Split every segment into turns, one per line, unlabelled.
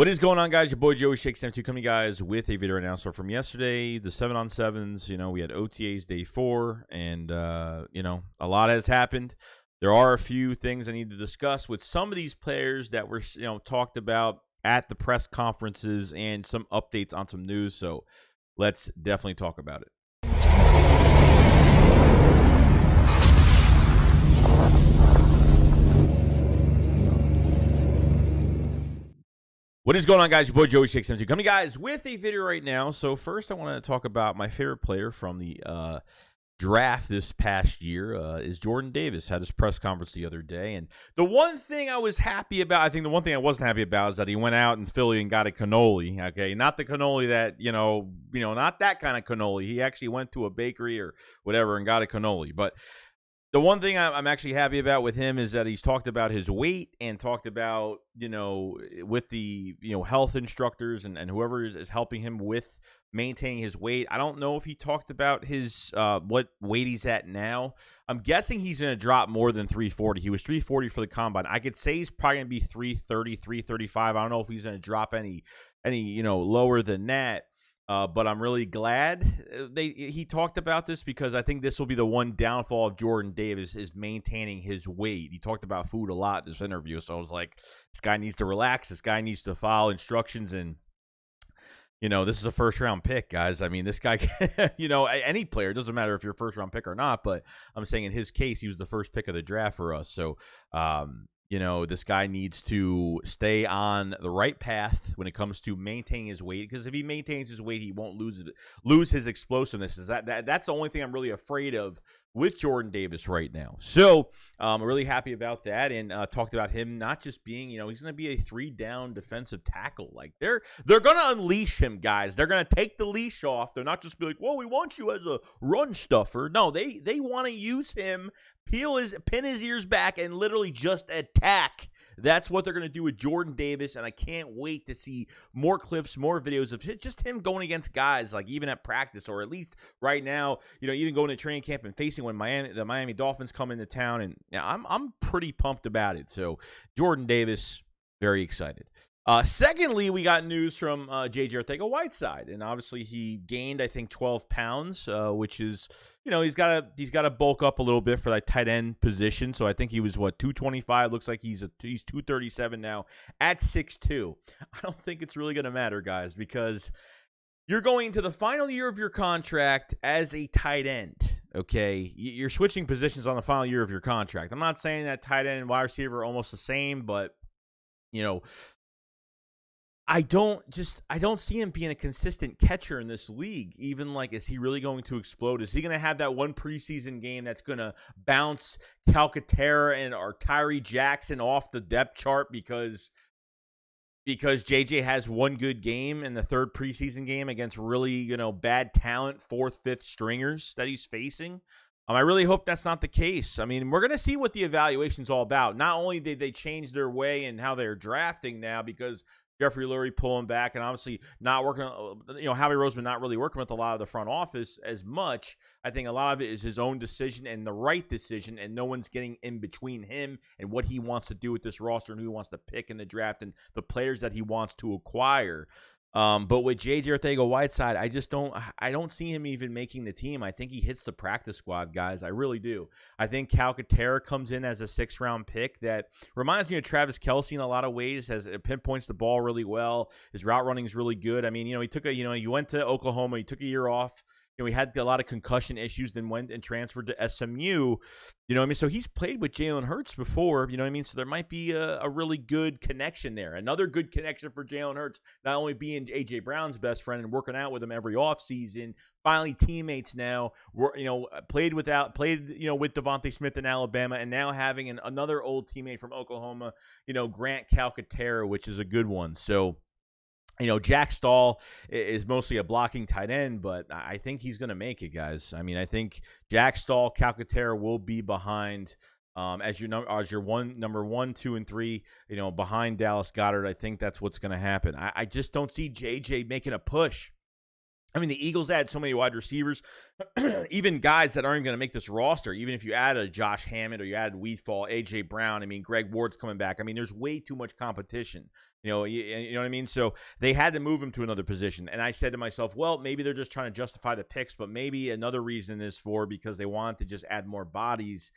What is going on, guys? Your boy Joey SHAKESQUAD coming, guys, with a video announcement from yesterday. The 7-on-7s, we had OTAs day 4, and, a lot has happened. There are a few things I need to discuss with some of these players that were, talked about at the press conferences and some updates on some news. So let's definitely talk about it. What is going on, guys? Your boy Joey SHAKESQUAD coming, guys, with a video right now. So first, I want to talk about my favorite player from the draft this past year is Jordan Davis. Had his press conference the other day, and the one thing I was happy about, I think the one thing I wasn't happy about, is that he went out in Philly and got a cannoli. Okay, not the cannoli that not that kind of cannoli. He actually went to a bakery or whatever and got a cannoli, but. The one thing I'm actually happy about with him is that he's talked about his weight and talked about, with the, health instructors and whoever is helping him with maintaining his weight. I don't know if he talked about his what weight he's at now. I'm guessing he's going to drop more than 340. He was 340 for the combine. I could say he's probably going to be 330, 335. I don't know if he's going to drop any lower than that. But I'm really glad he talked about this, because I think this will be the one downfall of Jordan Davis is maintaining his weight. He talked about food a lot in this interview, so I was like, this guy needs to relax. This guy needs to follow instructions, and this is a first-round pick, guys. I mean, this guy, any player, it doesn't matter if you're a first-round pick or not, but I'm saying in his case, he was the first pick of the draft for us. So, this guy needs to stay on the right path when it comes to maintaining his weight, because if he maintains his weight, he won't lose his explosiveness. That's the only thing I'm really afraid of with Jordan Davis right now. So I'm really happy about that, and talked about him not just being, he's going to be a 3-down defensive tackle. Like they're going to unleash him, guys. They're going to take the leash off. They're not just be like, well, we want you as a run stuffer. No, they want to use him, pin his ears back, and literally just attack. That's what they're going to do with Jordan Davis, and I can't wait to see more clips, more videos of just him going against guys, like even at practice, or at least right now, even going to training camp and facing when the Miami Dolphins come into town. And I'm pretty pumped about it. So Jordan Davis, very excited. Secondly, we got news from J.J. Whiteside, and obviously he gained, I think, 12 pounds, which is, he's got to bulk up a little bit for that tight end position. So I think he was 225. Looks like he's 237 now at 6'2". I don't think it's really going to matter, guys, because you're going into the final year of your contract as a tight end. Okay, you're switching positions on the final year of your contract. I'm not saying that tight end and wide receiver are almost the same, but I don't see him being a consistent catcher in this league. Even is he really going to explode? Is he going to have that one preseason game that's going to bounce Calcaterra or Tyree Jackson off the depth chart because JJ has one good game in the third preseason game against really, bad talent, 4th, 5th stringers that he's facing? I really hope that's not the case. I mean, we're going to see what the evaluation's all about. Not only did they change their way and how they're drafting now because Jeffrey Lurie pulling back and obviously not working, Howie Roseman not really working with a lot of the front office as much. I think a lot of it is his own decision and the right decision, and no one's getting in between him and what he wants to do with this roster and who he wants to pick in the draft and the players that he wants to acquire. But with J.J. Whiteside, I don't see him even making the team. I think he hits the practice squad, guys. I really do. I think Calcaterra comes in as a 6th-round pick that reminds me of Travis Kelce in a lot of ways, pinpoints the ball really well. His route running is really good. I mean, he went to Oklahoma, he took a year off. He had a lot of concussion issues, then went and transferred to SMU. So he's played with Jalen Hurts before, So there might be a really good connection there. Another good connection for Jalen Hurts, not only being A.J. Brown's best friend and working out with him every offseason, finally teammates now, played with Devontae Smith in Alabama, and now having another old teammate from Oklahoma, Grant Calcaterra, which is a good one. So, Jack Stahl is mostly a blocking tight end, but I think he's going to make it, guys. I mean, I think Jack Stahl, Calcaterra will be behind as your number 1, 2, and 3, behind Dallas Goedert. I think that's what's going to happen. I just don't see JJ making a push. I mean, the Eagles add so many wide receivers, even guys that aren't going to make this roster. Even if you add a Josh Hammond or you add Weedfall, A.J. Brown, I mean, Greg Ward's coming back. I mean, there's way too much competition. You know what I mean? So they had to move him to another position. And I said to myself, well, maybe they're just trying to justify the picks, but maybe another reason is because they want to just add more bodies.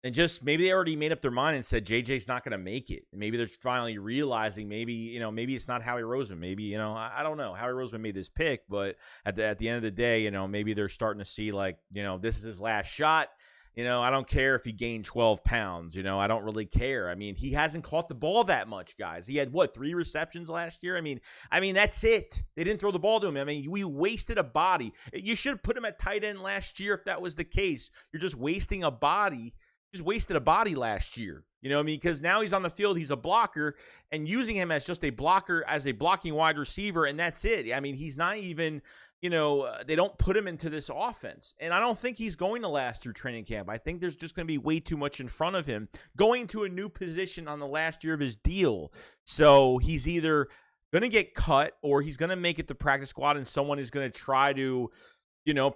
And just maybe they already made up their mind and said JJ's not going to make it. Maybe they're finally realizing maybe it's not Howie Roseman. Maybe, I don't know. Howie Roseman made this pick, but at the end of the day, maybe they're starting to see like, this is his last shot. I don't care if he gained 12 pounds. I don't really care. I mean, he hasn't caught the ball that much, guys. He had, 3 receptions last year? I mean, that's it. They didn't throw the ball to him. I mean, we wasted a body. You should have put him at tight end last year if that was the case. You're just wasting a body. Just wasted a body last year. Because now he's on the field, he's a blocker, and using him as just a blocker, as a blocking wide receiver, and that's it. I mean, he's not even, they don't put him into this offense. And I don't think he's going to last through training camp. I think there's just going to be way too much in front of him going to a new position on the last year of his deal. So he's either going to get cut or he's going to make it to practice squad and someone is going to try to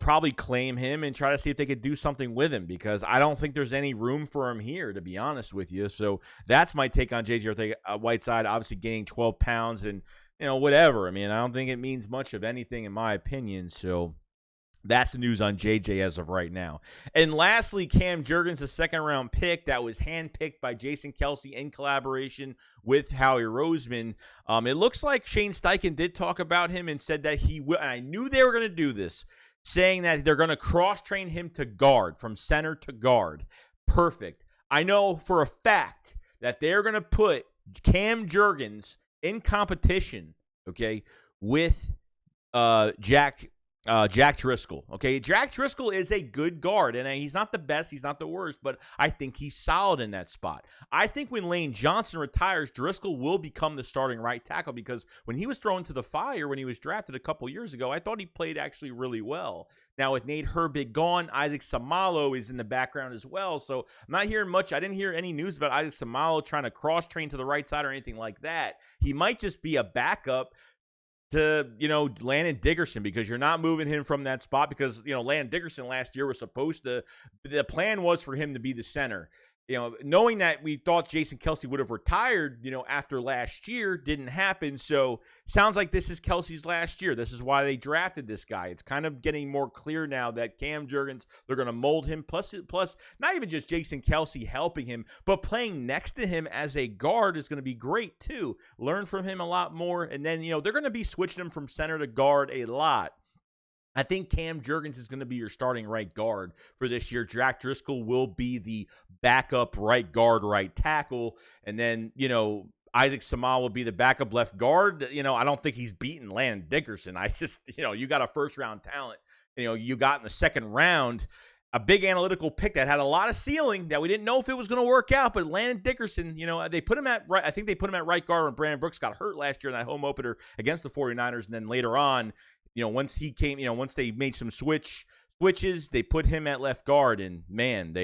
probably claim him and try to see if they could do something with him, because I don't think there's any room for him here, to be honest with you. So that's my take on J.J. Whiteside, obviously gaining 12 pounds and, whatever. I mean, I don't think it means much of anything in my opinion. So that's the news on JJ as of right now. And lastly, Cam Jurgens, a second-round pick that was handpicked by Jason Kelce in collaboration with Howie Roseman. It looks like Shane Steichen did talk about him and said that he will, and I knew they were going to do this, saying that they're going to cross-train him to guard, from center to guard. Perfect. I know for a fact that they're going to put Cam Jurgens in competition, okay, with Jack Driscoll. Okay, Jack Driscoll is a good guard, and he's not the best, he's not the worst, but I think he's solid in that spot. I think when Lane Johnson retires, Driscoll will become the starting right tackle, because when he was thrown to the fire when he was drafted a couple years ago, I thought he played actually really well. Now with Nate Herbig gone, Isaac Samalo is in the background as well, so I'm not hearing much. I didn't hear any news about Isaac Samalo trying to cross-train to the right side or anything like that. He might just be a backup to, Landon Dickerson, because you're not moving him from that spot, because, Landon Dickerson last year was supposed to, the plan was for him to be the center. Knowing that we thought Jason Kelce would have retired, after last year, didn't happen. So sounds like this is Kelce's last year. This is why they drafted this guy. It's kind of getting more clear now that Cam Jurgens, they're going to mold him. Plus, not even just Jason Kelce helping him, but playing next to him as a guard is going to be great too. Learn from him a lot more. And then, they're going to be switching him from center to guard a lot. I think Cam Jurgens is going to be your starting right guard for this year. Jack Driscoll will be the backup right guard, right tackle. And then, Isaac Samalo will be the backup left guard. I don't think he's beaten Landon Dickerson. I just, you got a first-round talent. You got in the second round a big analytical pick that had a lot of ceiling that we didn't know if it was going to work out. But Landon Dickerson, they put him at right. I think they put him at right guard when Brandon Brooks got hurt last year in that home opener against the 49ers. And then later on, once he came, once they made some switches, they put him at left guard, and man,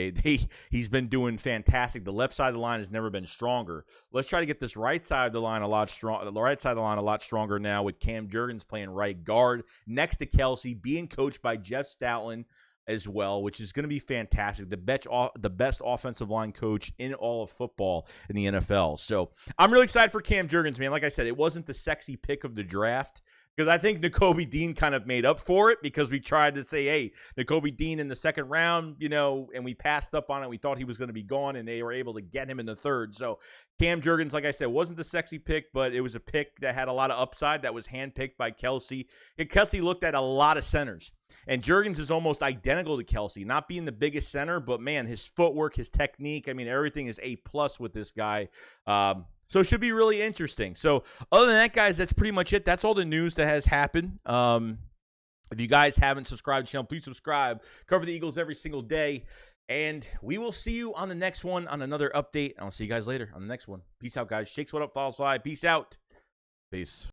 he's been doing fantastic. The left side of the line has never been stronger. Let's try to get this right side of the line a lot stronger now, with Cam Jurgens playing right guard next to Kelce, being coached by Jeff Stoutland as well, which is going to be fantastic. The best offensive line coach in all of football in the NFL. So I'm really excited for Cam Jurgens, man. Like I said, it wasn't the sexy pick of the draft, because I think Nakobe Dean kind of made up for it, because we tried to say, hey, Nakobe Dean in the second round, and we passed up on it. We thought he was going to be gone, and they were able to get him in the third. So Cam Jurgens, like I said, wasn't the sexy pick, but it was a pick that had a lot of upside, that was handpicked by Kelce. And Kelce looked at a lot of centers, and Jurgens is almost identical to Kelce, not being the biggest center, but man, his footwork, his technique, I mean, everything is A+ with this guy. So it should be really interesting. So other than that, guys, that's pretty much it. That's all the news that has happened. If you guys haven't subscribed to the channel, please subscribe. Cover the Eagles every single day. And we will see you on the next one on another update. I'll see you guys later on the next one. Peace out, guys. Shakes what up, follow slide. Peace out. Peace.